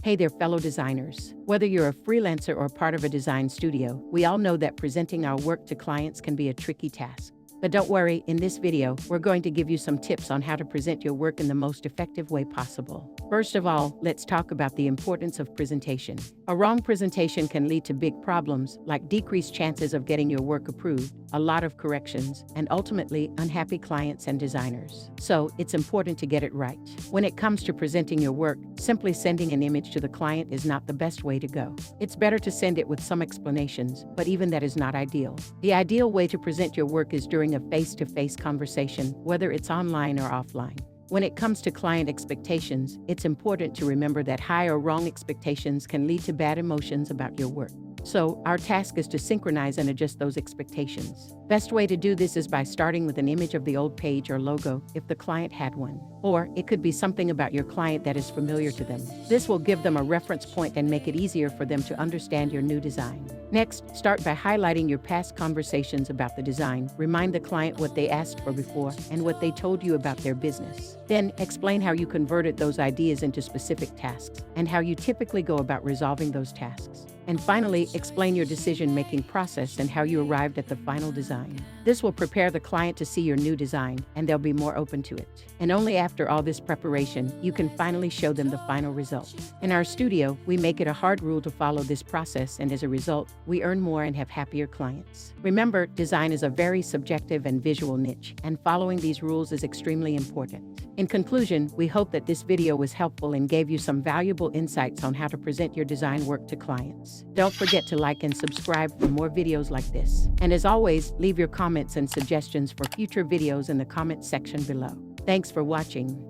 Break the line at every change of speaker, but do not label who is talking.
Hey there, fellow designers. Whether you're a freelancer or part of a design studio, we all know that presenting our work to clients can be a tricky task. But don't worry, in this video, we're going to give you some tips on how to present your work in the most effective way possible. First of all, let's talk about the importance of presentation. A wrong presentation can lead to big problems, like decreased chances of getting your work approved, a lot of corrections, and ultimately, unhappy clients and designers. So, it's important to get it right. When it comes to presenting your work, simply sending an image to the client is not the best way to go. It's better to send it with some explanations, but even that is not ideal. The ideal way to present your work is during a face-to-face conversation, whether it's online or offline. When it comes to client expectations, it's important to remember that high or wrong expectations can lead to bad emotions about your work. So, our task is to synchronize and adjust those expectations. Best way to do this is by starting with an image of the old page or logo, if the client had one. Or, it could be something about your client that is familiar to them. This will give them a reference point and make it easier for them to understand your new design. Next, start by highlighting your past conversations about the design. Remind the client what they asked for before and what they told you about their business. Then, explain how you converted those ideas into specific tasks and how you typically go about resolving those tasks. And finally, explain your decision-making process and how you arrived at the final design. This will prepare the client to see your new design, and they'll be more open to it. And only after all this preparation, you can finally show them the final result. In our studio, we make it a hard rule to follow this process, and as a result, we earn more and have happier clients. Remember, design is a very subjective and visual niche, and following these rules is extremely important. In conclusion, we hope that this video was helpful and gave you some valuable insights on how to present your design work to clients. Don't forget to like and subscribe for more videos like this. And as always, leave your comments and suggestions for future videos in the comment section below. Thanks for watching.